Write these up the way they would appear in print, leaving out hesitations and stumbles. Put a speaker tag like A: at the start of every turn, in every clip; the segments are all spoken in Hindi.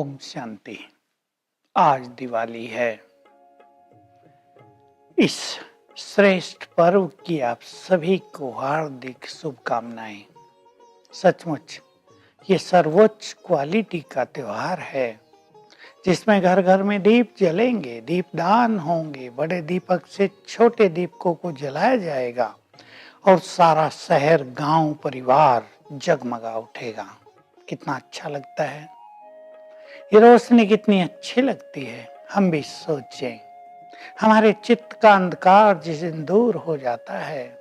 A: ओम शांति। आज दिवाली है। इस श्रेष्ठ पर्व की आप सभी को हार्दिक शुभकामनाएं। सचमुच ये सर्वोच्च क्वालिटी का त्योहार है जिसमें घर घर में दीप जलेंगे, दीपदान होंगे, बड़े दीपक से छोटे दीपकों को जलाया जाएगा और सारा शहर, गांव, परिवार जगमगा उठेगा। कितना अच्छा लगता है। ये रोशनी कितनी अच्छी लगती है। हम भी सोचें, हमारे चित्त का अंधकार जिस दिन दूर हो जाता है,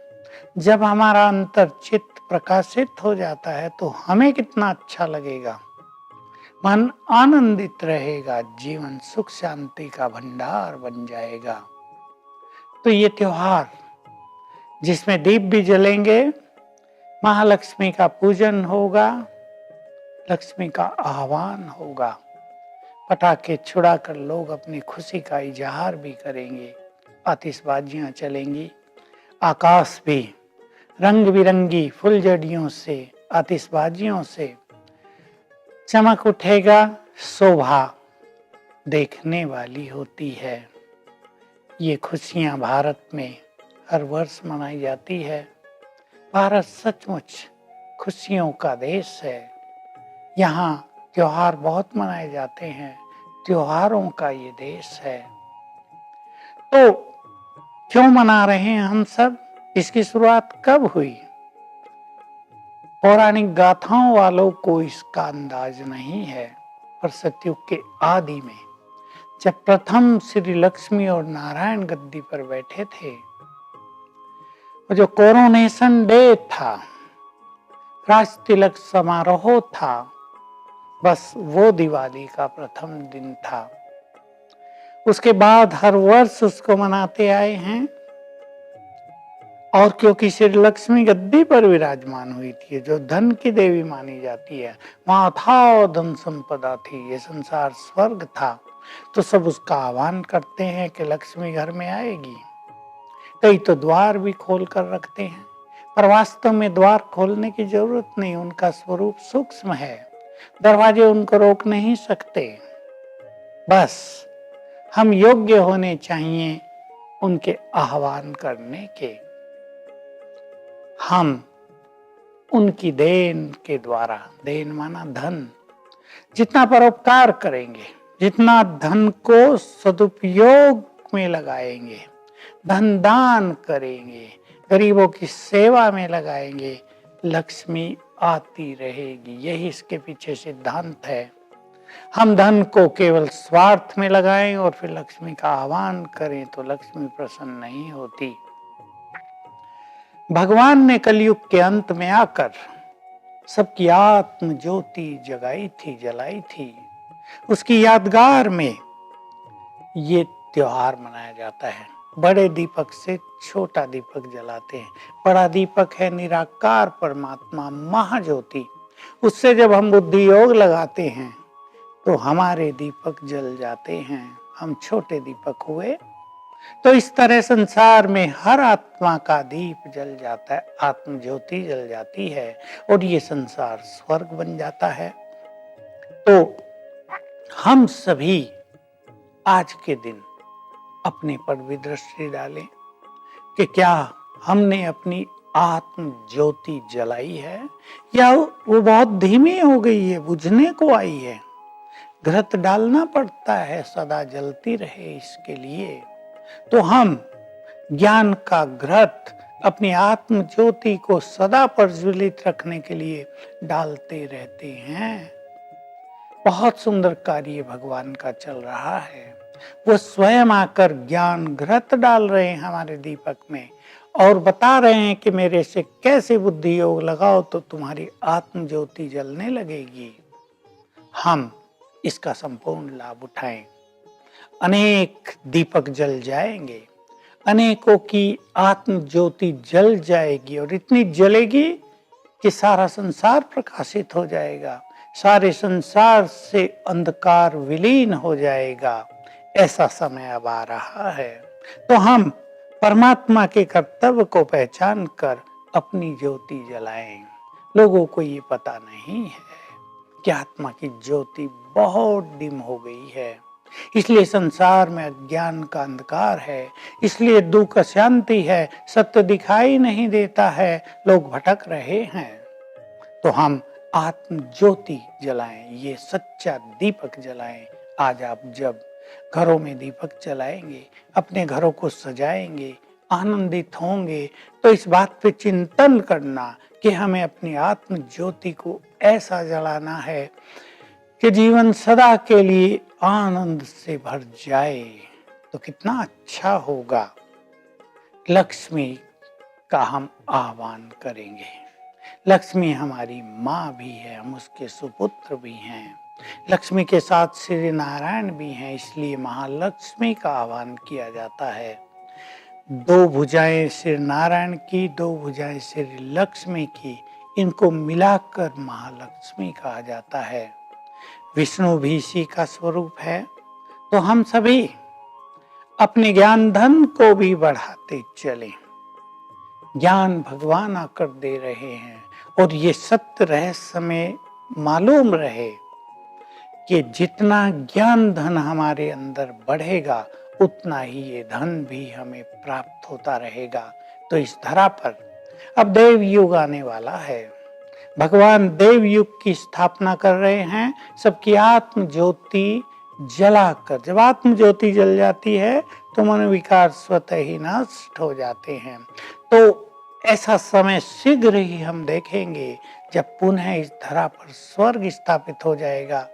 A: जब हमारा अंतर चित्त प्रकाशित हो जाता है तो हमें कितना अच्छा लगेगा। मन आनंदित रहेगा, जीवन सुख शांति का भंडार बन जाएगा। तो ये त्योहार जिसमें दीप भी जलेंगे, महालक्ष्मी का पूजन होगा, लक्ष्मी का आह्वान होगा, पटाखे छुड़ाकर लोग अपनी खुशी का इजहार भी करेंगे, आतिशबाजियां चलेंगी, आकाश भी रंग बिरंगी फुलझड़ियों से, आतिशबाजियों से चमक उठेगा। शोभा देखने वाली होती है। ये खुशियां भारत में हर वर्ष मनाई जाती है। भारत सचमुच खुशियों का देश है। यहाँ त्योहार बहुत मनाए जाते हैं। त्योहारों का ये देश है। तो क्यों मना रहे हैं हम सब? इसकी शुरुआत कब हुई? पौराणिक गाथाओं वालों को इसका अंदाज नहीं है, पर सतयुग के आदि में जब प्रथम श्री लक्ष्मी और नारायण गद्दी पर बैठे थे, जो कोरोनेशन डे था, राज तिलक समारोह था, बस वो दिवाली का प्रथम दिन था। उसके बाद हर वर्ष उसको मनाते आए हैं। और क्योंकि श्री लक्ष्मी गद्दी पर विराजमान हुई थी, जो धन की देवी मानी जाती है, वहां था धन संपदा थी, ये संसार स्वर्ग था, तो सब उसका आह्वान करते हैं कि लक्ष्मी घर में आएगी। कई तो द्वार भी खोल कर रखते हैं, पर वास्तव में द्वार खोलने की जरूरत नहीं। उनका स्वरूप सूक्ष्म है, दरवाजे उनको रोक नहीं सकते। बस हम योग्य होने चाहिए उनके आह्वान करने के। हम उनकी देन के द्वारा, देन माना धन, जितना परोपकार करेंगे, जितना धन को सदुपयोग में लगाएंगे, धन दान करेंगे, गरीबों की सेवा में लगाएंगे, लक्ष्मी आती रहेगी। यही इसके पीछे सिद्धांत है। हम धन को केवल स्वार्थ में लगाएं और फिर लक्ष्मी का आह्वान करें तो लक्ष्मी प्रसन्न नहीं होती। भगवान ने कलयुग के अंत में आकर सबकी आत्म ज्योति जगाई थी, जलाई थी। उसकी यादगार में ये त्योहार मनाया जाता है। बड़े दीपक से छोटा दीपक जलाते हैं। बड़ा दीपक है निराकार परमात्मा महाज्योति। उससे जब हम बुद्धि योग लगाते हैं तो हमारे दीपक जल जाते हैं। हम छोटे दीपक हुए। तो इस तरह संसार में हर आत्मा का दीप जल जाता है, आत्म ज्योति जल जाती है और ये संसार स्वर्ग बन जाता है। तो हम सभी आज के दिन अपने पर भी दृष्टि डालें कि क्या हमने अपनी आत्म ज्योति जलाई है या वो बहुत धीमी हो गई है, बुझने को आई है। घृत डालना पड़ता है, सदा जलती रहे इसके लिए। तो हम ज्ञान का घृत अपनी आत्म ज्योति को सदा प्रज्वलित रखने के लिए डालते रहते हैं। बहुत सुंदर कार्य भगवान का चल रहा है। वो स्वयं आकर ज्ञान घृत डाल रहे हैं हमारे दीपक में और बता रहे हैं कि मेरे से कैसे बुद्धि योग लगाओ तो तुम्हारी आत्म ज्योति जलने लगेगी। हम इसका संपूर्ण लाभ उठाएं। अनेक दीपक जल जाएंगे, अनेकों की आत्म ज्योति जल जाएगी और इतनी जलेगी कि सारा संसार प्रकाशित हो जाएगा, सारे संसार से अंधकार विलीन हो जाएगा। ऐसा समय अब आ रहा है। तो हम परमात्मा के कर्तव्य को पहचान कर अपनी ज्योति जलाएं। लोगों को ये पता नहीं है कि आत्मा की ज्योति बहुत डिम हो गई है, इसलिए संसार में अज्ञान का अंधकार है, इसलिए दुख अशांति है, सत्य दिखाई नहीं देता है, लोग भटक रहे हैं। तो हम आत्म ज्योति जलाएं, ये सच्चा दीपक जलाएं। आज आप जब घरों में दीपक जलाएंगे, अपने घरों को सजाएंगे, आनंदित होंगे, तो इस बात पे चिंतन करना कि हमें अपनी आत्म ज्योति को ऐसा जलाना है कि जीवन सदा के लिए आनंद से भर जाए। तो कितना अच्छा होगा। लक्ष्मी का हम आह्वान करेंगे। लक्ष्मी हमारी माँ भी है, हम उसके सुपुत्र भी हैं। लक्ष्मी के साथ श्री नारायण भी हैं, इसलिए महालक्ष्मी का आह्वान किया जाता है। दो भुजाएं श्री नारायण की, दो भुजाएं श्री लक्ष्मी की, इनको मिलाकर महालक्ष्मी कहा जाता है। विष्णु भी इसी का स्वरूप है। तो हम सभी अपने ज्ञान धन को भी बढ़ाते चलें। ज्ञान भगवान आकर दे रहे हैं, और ये सत्य रहस्य में मालूम रहे कि जितना ज्ञान धन हमारे अंदर बढ़ेगा, उतना ही ये धन भी हमें प्राप्त होता रहेगा। तो इस धरा पर अब देव युग आने वाला है। भगवान देव युग की स्थापना कर रहे हैं, सबकी आत्म ज्योति जलाकर। जब आत्म ज्योति जल जाती है तो मनोविकार स्वतः ही नष्ट हो जाते हैं। तो ऐसा समय शीघ्र ही हम देखेंगे जब पुनः इस धरा पर स्वर्ग स्थापित हो जाएगा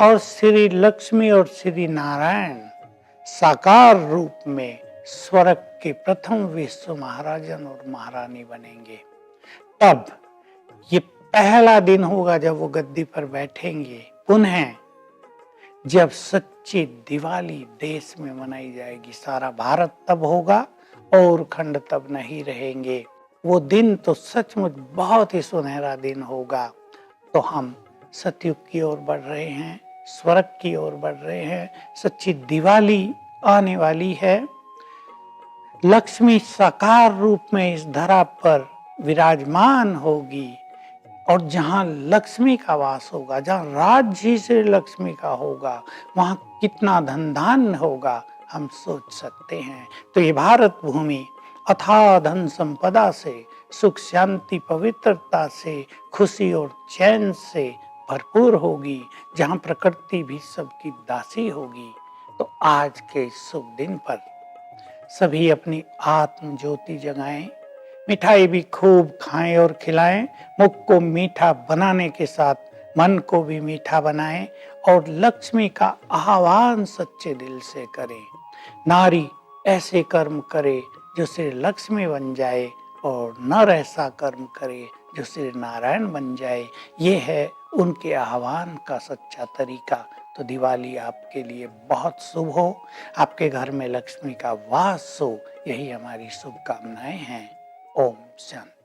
A: और श्री लक्ष्मी और श्री नारायण साकार रूप में स्वर्ग के प्रथम विश्व महाराजन और महारानी बनेंगे। तब ये पहला दिन होगा जब वो गद्दी पर बैठेंगे। पुनः जब सच्ची दिवाली देश में मनाई जाएगी, सारा भारत तब होगा और खंड तब नहीं रहेंगे। वो दिन तो सचमुच बहुत ही सुनहरा दिन होगा। तो हम सतयुग की ओर बढ़ रहे हैं, स्वर्ग की ओर बढ़ रहे हैं। सच्ची दिवाली आने वाली है। लक्ष्मी साकार रूप में इस धरा पर विराजमान होगी, और जहां लक्ष्मी का वास होगा, जहां राज्य से लक्ष्मी का होगा, वहां कितना धन धान्य होगा हम सोच सकते हैं। तो ये भारत भूमि अथाह धन संपदा से, सुख शांति पवित्रता से, खुशी और चैन से भरपूर होगी, जहां प्रकृति भी सबकी दासी होगी। तो आज के शुभ दिन पर सभी अपनी आत्म ज्योति जगाएं, मिठाई भी खूब खाएं और खिलाएं। मुख को मीठा बनाने के साथ मन को भी मीठा बनाएं, और लक्ष्मी का आह्वान सच्चे दिल से करें। नारी ऐसे कर्म करे जो श्री लक्ष्मी बन जाए, और नर ऐसा कर्म करे जो श्री नारायण बन जाए। ये है उनके आह्वान का सच्चा तरीका। तो दिवाली आपके लिए बहुत शुभ हो, आपके घर में लक्ष्मी का वास हो, यही हमारी शुभकामनाएं हैं। ओम शांति।